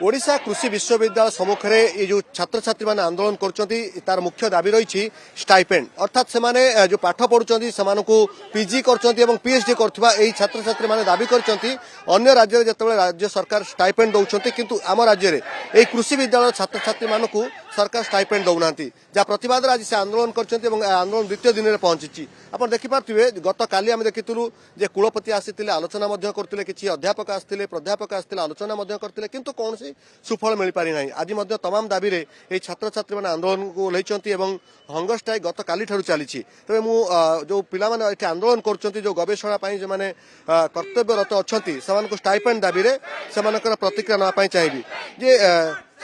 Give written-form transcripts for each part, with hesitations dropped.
ओडिशा कृषि विश्वविद्यालय सम्मुखें ये जो छात्र छात्री मैंने आंदोलन कर मुख्य दाबी रही स्टाइपेंड अर्थात से माने जो पाठ पढ़ुंट से पीजी कर पीएचडी कर छात्र छात्री मैंने दाबी कर राज्य जिते राज्य सरकार स्टाइपेंड दौरान किंतु आम राज्य में यही कृषि विद्यालय छात्र छात्री मानक सरकार स्टाइपेंड दौना जहाँ प्रतिवाद आज से आंदोलन कर आंदोलन द्वितीय दिन में पहुंची आप देखिपे गत काली आम देखिलु जे कुलपति आसी आलोचना करते किसी अध्यापक आसते प्राध्यापक आसते आलोचना करते किंतु कौन सुफल मिल पारि ना आज तमाम दाबी ये छात्र छात्री मैंने आंदोलन को ओह्लैंट हंगर स्ट्राइक गत काली चली तेज मु जो पिला माने आंदोलन कर जो गवेषणा जो मैंने कर्तव्यरत अच्छा से स्टाइपेंड दाबी से प्रतिक्रिया नापी चाहिए जे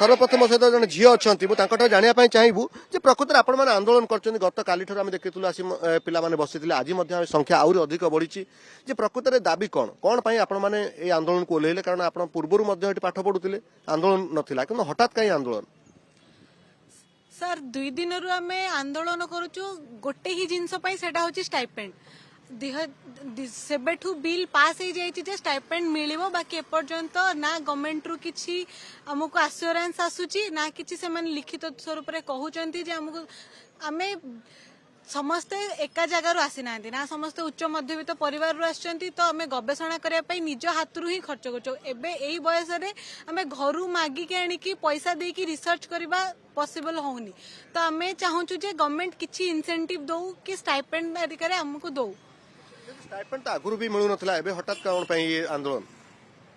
सर्वप्रथम सहित जन झी अच्छा मुझे जानापी चाहबू जे प्रकृत आप आंदोलन कर गत काली देखी आसी पे बसी आज संख्या आहरी अधिक बढ़ी जे प्रकृत में दाबी कौन कौन आप आंदोलन को ओह्लैले कारण आप पूर्वर पाठ पढ़ुते आंदोलन नाला कि हठात कहीं आंदोलन सर 2 दिन आम आंदोलन करुचु गोटे ही जिनस हूँ स्टाइपेंड सेबेठू बिल पास हो जाए स्टाइपेंड मिल बाकी एपर्यंत ना गवर्नमेंट रु किसी आमको आश्योरेंस आसूची ना किसी से लिखित स्वरूप में कहते आमको आम समस्ते एका जगार आसी ना समस्ते उच्च मध्यवित्त परिवार आसछंती तो आम गवेषणा करने निज हाथ ही खर्च कर बयस आम घर मागिक आनिकी पैसा देकी रिसर्च करवा पॉसिबल होनी तो आम चाहूँ जे गवर्नमेंट किसी इनसेंटिव दो कि स्टाइपेंड अधिकार आमको दो स्टाइपेंड तो आगुरी भी मिलू ना हठात कौन ये आंदोलन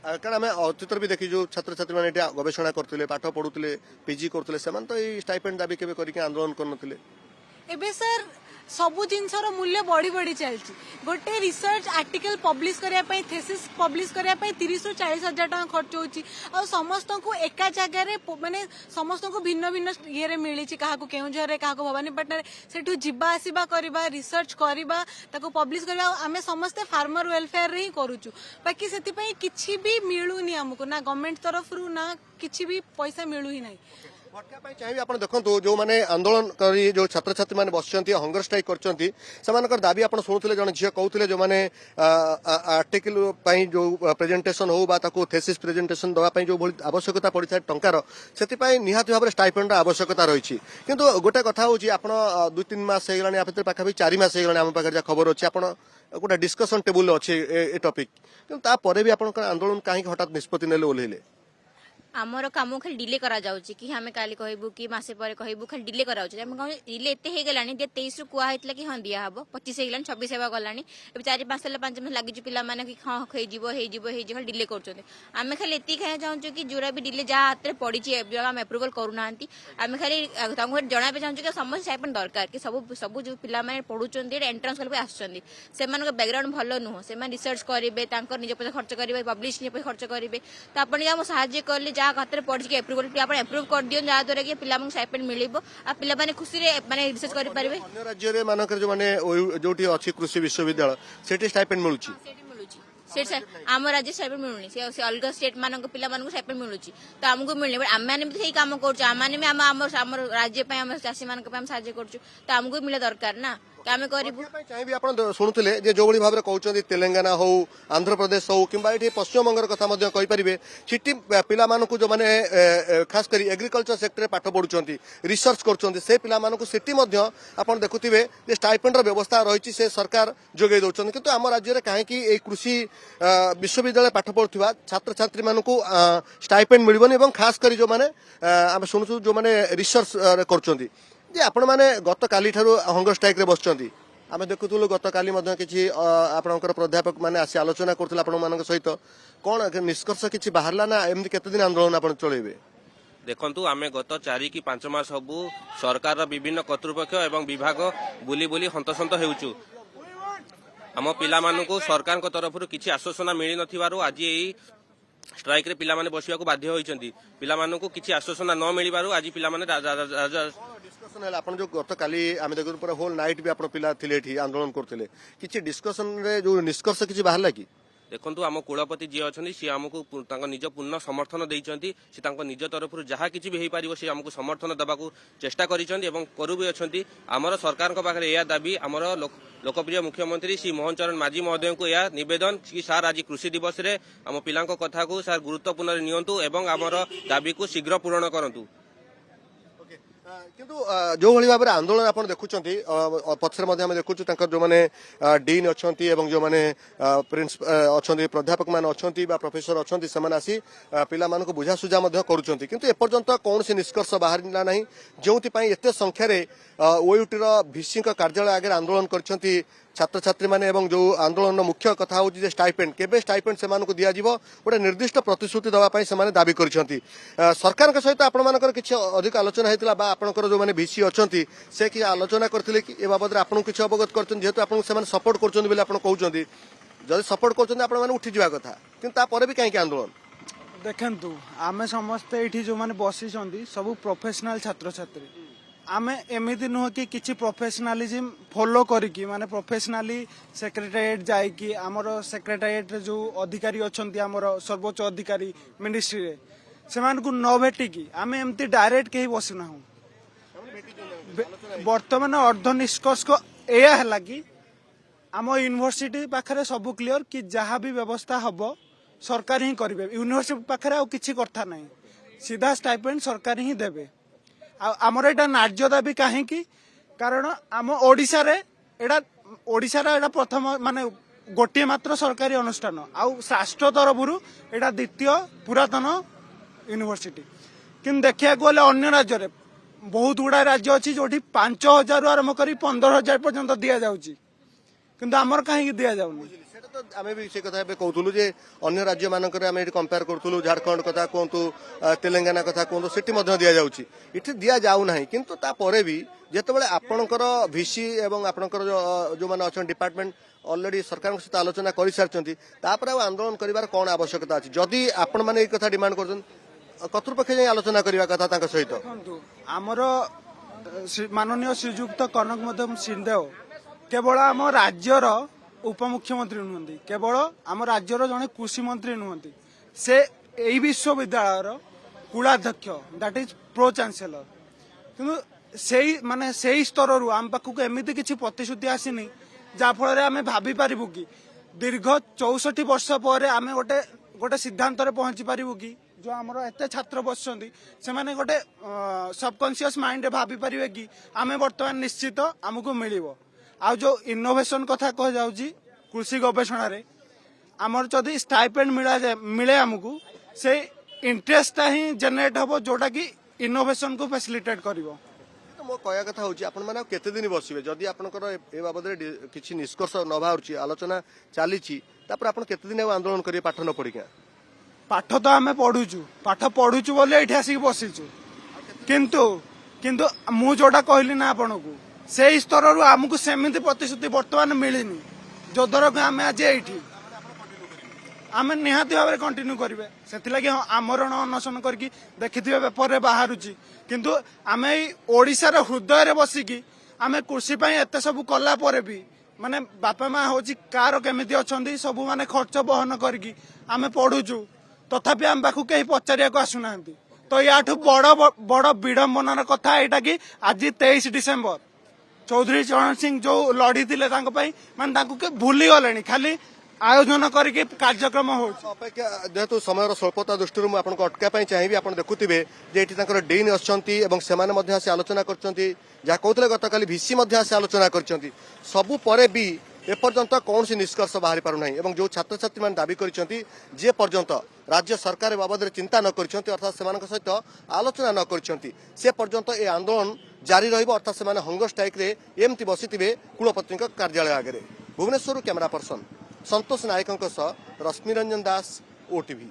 कारण आम अतीत भी देखी जो छात्र छात्री मैंने गवेषणा करते पाठ पढ़ुते पीजी करते तो ये स्टाइपेंड दाबी केवे करके आंदोलन करनथिले एबे सर सबु जिनसर मूल्य बढ़ी बढ़ी चलती गोटे रिसर्च आर्टिकल पब्लिश करने थेसिस पब्लिश करने 30 ରୁ 40 हजार टका खर्च होची और समस्त को एका जगह माने समस्त को भिन्न भिन्न ये मिली क्या केउझर क्या भवानीपाटना से जीवा आसवा करवा रिसर्च करवा ताको पब्लिश करवा आमे समस्ते फार्मर वेलफेयर रे ही करूचु बाकी से किसी भी मिलूनी आमको ना गवर्नमेंट तरफ रू ना किसी भी पैसा मिलू ही नहीं चाहिए आप देखो जो मैंने आंदोलन करी जो छात्र छात्री मैंने बस हंगर स्ट्राइक कर दाबी आप शुणुते जन झील कहते जो मैंने आर्टिकल जो प्रेजेंटेशन हो थेसिस प्रेजेंटेशन दवाई जो आवश्यकता पड़ी था टंकार से निहाती भाव में स्टाइपेंड आवश्यकता रही किंतु गोटे कथा हूँ आप 2-3 मास हो पाखापी 4 मास हो आम पाखे खबर अच्छी आप गोटे डिस्कसन टेबुल अच्छे ए टपिक कि भी आप आंदोलन कहीं हठात निष्पत्ति ने ओह्लैले आमर कम खाली डिले करा जाउची कि हमें काली कहबू कि मासे पर कहबू खाली डिले करा जाउची हम डिले एते हे गलानी जे 23 रु कुआ हेतला कि हां दिया हबो 25 हे गलानी 26 हेबा गलानी ए 4-5 साल 5 मास लागि पिला माने कि हां हे जिवो डिले करचोते आमे खाली एती खाया चाहूछु कि जोरा भी डिले जा हाथ रे पड़ी छि हम अप्रूवल करूनांती आमे खाली तांको जणाबे चाहूछु कि समस्त साइपन दरकार कि सब जो पिला माने पढुचोंती एंट्रेंस करबे आछचोंती से मानको बैकग्राउंड भलो नुह से मान रिसर्च करिवे तांको निज पैसा खर्च करिवे पब्लिश निज पैसा खर्च करिवे तो आपण हम सहाय्य करले खातर पढ़ी के अप्रूवल कर दियो जहाँद्वारा कि पिला स्टाइपेंड मिल पे खुशी माने रिसर्च कर पारे अन्य राज्य मानक जो माने जोटी अछि कृषि विश्वविद्यालय सेठी स्टाइपेंड मिलुची आम राज्य स्टाइपेंड मिलूनी से अलग स्टेट मान पिला स्टाइपेंड मिलूची तो आमको मिलने आम मैंने भी कम कर राज्य चाषी मान साहय कर आमको भी मिले दरकार ना चाहिए आप शुणुते जो भाव में कहते तेलंगाना हो आंध्र प्रदेश हो कि पश्चिम बंगर कथा कहींपारे सीटी पिला जो मैंने खास कर एग्रीकल्चर सेक्टर पाठ पढ़ुं रिसर्च कर आप देखुवे स्टाइपेंड व्यवस्था रही से सरकार जोगे दौरान किंतु आम राज्य में कहीं कृषि विश्वविद्यालय पाठ पढ़ुवा छात्र छात्री मानक स्टाइपेंड मिलबनी खास कर जो मैंने आम शुणुचु जो मैंने रिसर्च कर आपण मैंने गत काली हंगर स्ट्राइक रे बसचंती आमे देखुतलु गत काली किछि आपनकर प्राध्यापक माने आसी आलोचना करथिला आपण मानक सहित कोन निष्कर्ष किछि बाहरला ना एमति केते दिन आंदोलन आपण चलेबे देखंतु आमे गत 4 कि 5 मास हबु सरकार विभिन्न कर्तृपक्ष एवं विभाग बुली बुली हंतसंत हेउचु आम पिला मानकु सरकार को तरफ किछि आश्वासन मिली नथिबारु आज एई स्ट्राइक रे पिला माने बसिया को बाध्य होइचंती पिला मानकु किछि आश्वासन न मिलिबारु आज पिला माने डिस्कसन आप जो गत काली आम देखो पूरा होल नाइट भी आप पिला थिले आंदोलन करते किसी डिस्कसन रे जो निष्कर्ष किसी बाहर कि ଦେଖନ୍ତୁ ଆମ କୁଳପତି ଯିଏ ଅଛନ୍ତି ସିଏ ଆମକୁ ତାଙ୍କ ନିଜ ପୂର୍ଣ୍ଣ ସମର୍ଥନ ଦେଇଛନ୍ତି। ସେ ତାଙ୍କ ନିଜ ତରଫରୁ ଯାହା କିଛି ବି ହେଇପାରିବ ସେ ଆମକୁ ସମର୍ଥନ ଦେବାକୁ ଚେଷ୍ଟା କରିଛନ୍ତି ଏବଂ କରୁ ବି ଅଛନ୍ତି। ଆମର ସରକାରଙ୍କ ପାଖରେ ଏହା ଦାବି, ଆମର ଲୋକପ୍ରିୟ ମୁଖ୍ୟମନ୍ତ୍ରୀ ଶ୍ରୀ ମୋହନ ଚରଣ ମାଝୀ ମହୋଦୟଙ୍କୁ ଏହା ନିବେଦନ କି ସାର୍ ଆଜି କୃଷି ଦିବସରେ ଆମ ପିଲାଙ୍କ କଥାକୁ ସାର୍ ଗୁରୁତ୍ୱପୂର୍ଣ୍ଣରେ ନିଅନ୍ତୁ ଏବଂ ଆମର ଦାବିକୁ ଶୀଘ୍ର ପୂରଣ କରନ୍ତୁ। କିନ୍ତୁ ଯୋଉଭଳି ଭାବରେ ଆନ୍ଦୋଳନ ଆପଣ ଦେଖୁଛନ୍ତି ପଛରେ ମଧ୍ୟ ଆମେ ଦେଖୁଛୁ ତାଙ୍କର ଯୋଉମାନେ ଡିନ୍ ଅଛନ୍ତି ଏବଂ ଯୋଉମାନେ ଅଛନ୍ତି ପ୍ରାଧ୍ୟାପକ ମାନେ ଅଛନ୍ତି ବା ପ୍ରଫେସର ଅଛନ୍ତି ସେମାନେ ଆସି ପିଲାମାନଙ୍କୁ ବୁଝାସୁଝା ମଧ୍ୟ କରୁଛନ୍ତି। କିନ୍ତୁ ଏପର୍ଯ୍ୟନ୍ତ କୌଣସି ନିଷ୍କର୍ଷ ବାହାରିଲା ନାହିଁ, ଯେଉଁଥିପାଇଁ ଏତେ ସଂଖ୍ୟାରେ ଓୟୁଟିର ଭିସିଙ୍କ କାର୍ଯ୍ୟାଳୟ ଆଗରେ ଆନ୍ଦୋଳନ କରିଛନ୍ତି ଛାତ୍ରଛାତ୍ରୀମାନେ। ଏବଂ ଯେଉଁ ଆନ୍ଦୋଳନର ମୁଖ୍ୟ କଥା ହେଉଛି ଯେ ଷ୍ଟାଇପେଣ୍ଡ କେବେ ଷ୍ଟାଇପେଣ୍ଡ ସେମାନଙ୍କୁ ଦିଆଯିବ ଗୋଟେ ନିର୍ଦ୍ଦିଷ୍ଟ ପ୍ରତିଶ୍ରୁତି ଦେବା ପାଇଁ ସେମାନେ ଦାବି କରିଛନ୍ତି। ସରକାରଙ୍କ ସହିତ ଆପଣମାନଙ୍କର କିଛି ଅଧିକ ଆଲୋଚନା ହେଇଥିଲା ବା ଆପଣଙ୍କର ଯେଉଁମାନେ ଭିସି ଅଛନ୍ତି ସେ କିଛି ଆଲୋଚନା କରିଥିଲେ କି ଏ ବାବଦରେ ଆପଣଙ୍କୁ କିଛି ଅବଗତ କରିଛନ୍ତି? ଯେହେତୁ ଆପଣଙ୍କୁ ସେମାନେ ସପୋର୍ଟ କରୁଛନ୍ତି ବୋଲି ଆପଣ କହୁଛନ୍ତି, ଯଦି ସପୋର୍ଟ କରୁଛନ୍ତି ଆପଣମାନେ ଉଠିଯିବା କଥା, କିନ୍ତୁ ତାପରେ ବି କାହିଁକି ଆନ୍ଦୋଳନ? ଦେଖନ୍ତୁ ଆମେ ସମସ୍ତେ ଏଇଠି ଯେଉଁମାନେ ବସିଛନ୍ତି ସବୁ ପ୍ରଫେସନାଲ ଛାତ୍ରଛାତ୍ରୀ। ଆମେ ଏମିତି ନୁହଁ କି କିଛି ପ୍ରଫେସନାଲିଜିମ୍ ଫଲୋ କରିକି ମାନେ ପ୍ରଫେସନାଲି ସେକ୍ରେଟାରିଏଟ୍ ଯାଇକି ଆମର ସେକ୍ରେଟାରିଏଟ୍ରେ ଯେଉଁ ଅଧିକାରୀ ଅଛନ୍ତି ଆମର ସର୍ବୋଚ୍ଚ ଅଧିକାରୀ ମିନିଷ୍ଟ୍ରିରେ ସେମାନଙ୍କୁ ନ ଭେଟିକି ଆମେ ଏମିତି ଡାଇରେକ୍ଟ କେହି ବସିନାହୁଁ। ବର୍ତ୍ତମାନ ଅର୍ଦ୍ଧ ନିଷ୍କର୍ଷ ଏଇଆ ହେଲା କି ଆମ ୟୁନିଭର୍ସିଟି ପାଖରେ ସବୁ କ୍ଲିୟର କି ଯାହା ବି ବ୍ୟବସ୍ଥା ହବ ସରକାର ହିଁ କରିବେ। ୟୁନିଭର୍ସିଟି ପାଖରେ ଆଉ କିଛି କଥା ନାହିଁ, ସିଧା ଷ୍ଟାଇପେଣ୍ଡ ସରକାର ହିଁ ଦେବେ। ଆଉ ଆମର ଏଇଟା ନ୍ୟାଯ୍ୟ ଦାବି କାହିଁକି? କାରଣ ଆମ ଓଡ଼ିଶାରେ ଏଇଟା ପ୍ରଥମ ମାନେ ଗୋଟିଏ ମାତ୍ର ସରକାରୀ ଅନୁଷ୍ଠାନ, ଆଉ ରାଷ୍ଟ୍ର ତରଫରୁ ଏଇଟା ଦ୍ୱିତୀୟ ପୁରାତନ ୟୁନିଭର୍ସିଟି। କିନ୍ତୁ ଦେଖିବାକୁ ଗଲେ ଅନ୍ୟ ରାଜ୍ୟରେ ବହୁତ ଗୁଡ଼ାଏ ରାଜ୍ୟ ଅଛି ଯୋଉଠି 5,000ରୁ ଆରମ୍ଭ କରି 15,000 ପର୍ଯ୍ୟନ୍ତ ଦିଆଯାଉଛି, କିନ୍ତୁ ଆମର କାହିଁକି ଦିଆଯାଉନି? ସେଟା ତ ଆମେ ବି ସେ କଥା ଏବେ କହୁଥିଲୁ ଯେ ଅନ୍ୟ ରାଜ୍ୟମାନଙ୍କରେ ଆମେ ଏଠି କମ୍ପେୟାର କରୁଥିଲୁ, ଝାଡ଼ଖଣ୍ଡ କଥା କୁହନ୍ତୁ, ତେଲେଙ୍ଗାନା କଥା କୁହନ୍ତୁ, ସେଠି ମଧ୍ୟ ଦିଆଯାଉଛି, ଏଠି ଦିଆଯାଉନାହିଁ। କିନ୍ତୁ ତାପରେ ବି ଯେତେବେଳେ ଆପଣଙ୍କର ଭିସି ଏବଂ ଆପଣଙ୍କର ଯେଉଁମାନେ ଅଛନ୍ତି ଡିପାର୍ଟମେଣ୍ଟ ଅଲରେଡି ସରକାରଙ୍କ ସହିତ ଆଲୋଚନା କରିସାରିଛନ୍ତି, ତାପରେ ଆଉ ଆନ୍ଦୋଳନ କରିବାର କ'ଣ ଆବଶ୍ୟକତା ଅଛି? ଯଦି ଆପଣମାନେ ଏଇ କଥା ଡିମାଣ୍ଡ କରୁଛନ୍ତି କର୍ତ୍ତୃପକ୍ଷ ଯାଇ ଆଲୋଚନା କରିବା କଥା ତାଙ୍କ ସହିତ। ଦେଖନ୍ତୁ ଆମର ମାନନୀୟ ଶ୍ରୀଯୁକ୍ତ କନକ ମଧମ ସିଂହଦେଓ କେବଳ ଆମ ରାଜ୍ୟର ଉପମୁଖ୍ୟମନ୍ତ୍ରୀ ନୁହନ୍ତି, କେବଳ ଆମ ରାଜ୍ୟର ଜଣେ କୃଷି ମନ୍ତ୍ରୀ ନୁହନ୍ତି, ସେ ଏଇ ବିଶ୍ୱବିଦ୍ୟାଳୟର କୁଳାଧ୍ୟକ୍ଷ ଦ୍ୟାଟ୍ ଇଜ୍ ପ୍ରୋ ଚାନ୍ସେଲର। କିନ୍ତୁ ସେଇ ସ୍ତରରୁ ଆମ ପାଖକୁ ଏମିତି କିଛି ପ୍ରତିଶ୍ରୁତି ଆସିନି ଯାହାଫଳରେ ଆମେ ଭାବିପାରିବୁ କି ଦୀର୍ଘ 64 ବର୍ଷ ପରେ ଆମେ ଗୋଟେ ସିଦ୍ଧାନ୍ତରେ ପହଞ୍ଚି ପାରିବୁ କି ଯେଉଁ ଆମର ଏତେ ଛାତ୍ର ବସିଛନ୍ତି ସେମାନେ ଗୋଟେ ସବକନସିୟସ୍ ମାଇଣ୍ଡରେ ଭାବିପାରିବେ କି ଆମେ ବର୍ତ୍ତମାନ ନିଶ୍ଚିତ ଆମକୁ ମିଳିବ। ଆଉ ଯେଉଁ ଇନୋଭେସନ କଥା କୁହାଯାଉଛି କୃଷି ଗବେଷଣାରେ ଆମର ଯଦି ଷ୍ଟାଇପେଣ୍ଡ ମିଳେ ଆମକୁ ସେଇ ଇଣ୍ଟରେଷ୍ଟଟା ହିଁ ଜେନେରେଟ୍ ହେବ ଯୋଉଟା କି ଇନୋଭେସନକୁ ଫ୍ୟାସିଲିଟେଟ୍ କରିବ। ମୋ କହିବା କଥା ହେଉଛି ଆପଣମାନେ ଆଉ କେତେ ଦିନ ବସିବେ? ଯଦି ଆପଣଙ୍କର ଏ ବାବଦରେ କିଛି ନିଷ୍କର୍ଷ ନ ବାହାରୁଛି, ଆଲୋଚନା ଚାଲିଛି, ତାପରେ ଆପଣ କେତେ ଦିନ ଆଉ ଆନ୍ଦୋଳନ କରିବେ ପାଠ ନ ପଢିକା? ପାଠ ତ ଆମେ ପାଠ ପଢୁଛୁ ବୋଲି ଏଇଠି ଆସିକି ବସିଛୁ, କିନ୍ତୁ ମୁଁ ଯୋଉଟା କହିଲି ନା ଆପଣଙ୍କୁ ସେଇ ସ୍ତରରୁ ଆମକୁ ସେମିତି ପ୍ରତିଶ୍ରୁତି ବର୍ତ୍ତମାନ ମିଳିନି ଯଦ୍ୱାରା କି ଆମେ ଆଜି ଏଇଠି ଆମେ ନିହାତି ଭାବରେ କଣ୍ଟିନ୍ୟୁ କରିବେ। ସେଥିଲାଗି ଆମରଣ ଅନଶନ କରିକି ଦେଖିଥିବେ ପେପରରେ ବାହାରୁଛି, କିନ୍ତୁ ଆମେ ଏଇ ଓଡ଼ିଶାର ହୃଦୟରେ ବସିକି ଆମେ କୃଷି ପାଇଁ ଏତେ ସବୁ କଲା ପରେ ବି ମାନେ ବାପା ମା ହଉଛି କାହାର କେମିତି ଅଛନ୍ତି ସବୁ ମାନେ ଖର୍ଚ୍ଚ ବହନ କରିକି ଆମେ ପଢୁଛୁ, ତଥାପି ଆମ ପାଖକୁ କେହି ପଚାରିବାକୁ ଆସୁନାହାନ୍ତି। ତ ୟାଠୁ ବଡ ବିଡମ୍ବନାର କଥା ଏଇଟା କି ଆଜି 23 ଡିସେମ୍ବର ଚୌଧୁରୀ ଚରଣ ସିଂ ଯୋଉ ଲଢିଥିଲେ ତାଙ୍କ ପାଇଁ ମାନେ ତାଙ୍କୁ ଭୁଲି ଗଲେଣି, ଖାଲି ଆୟୋଜନ କରିକି କାର୍ଯ୍ୟକ୍ରମ ହଉଛି। ଅପେକ୍ଷା ଯେହେତୁ ସମୟର ସ୍ୱଳ୍ପତା ଦୃଷ୍ଟିରୁ ମୁଁ ଆପଣଙ୍କୁ ଅଟକା ପାଇଁ ଚାହିଁବି, ଆପଣ ଦେଖୁଥିବେ ଯେ ଏଠି ତାଙ୍କର ଡିନ୍ ଅଛନ୍ତି ଏବଂ ସେମାନେ ମଧ୍ୟ ଆସି ଆଲୋଚନା କରିଛନ୍ତି, ଯାହା କହୁଥିଲେ ଗତକାଲି ଭିସି ମଧ୍ୟ ଆସି ଆଲୋଚନା କରିଛନ୍ତି। ସବୁ ପରେ ବି ଏପର୍ଯ୍ୟନ୍ତ କୌଣସି ନିଷ୍କର୍ଷ ବାହାରି ପାରୁନାହିଁ ଏବଂ ଯେଉଁ ଛାତ୍ରଛାତ୍ରୀମାନେ ଦାବି କରିଛନ୍ତି ଯେ ପର୍ଯ୍ୟନ୍ତ ରାଜ୍ୟ ସରକାର ବାବଦରେ ଚିନ୍ତା ନ କରିଛନ୍ତି ଅର୍ଥାତ୍ ସେମାନଙ୍କ ସହିତ ଆଲୋଚନା ନ କରିଛନ୍ତି ସେ ପର୍ଯ୍ୟନ୍ତ ଏ ଆନ୍ଦୋଳନ ଜାରି ରହିବ, ଅର୍ଥାତ୍ ସେମାନେ ହଙ୍ଗର ଷ୍ଟ୍ରାଇକ୍ରେ ଏମିତି ବସିଥିବେ କୁଳପତିଙ୍କ କାର୍ଯ୍ୟାଳୟ ଆଗରେ। ଭୁବନେଶ୍ୱରରୁ କ୍ୟାମେରା ପର୍ସନ ସନ୍ତୋଷ ନାୟକଙ୍କ ସହ ରଶ୍ମିରଞ୍ଜନ ଦାସ, OTV।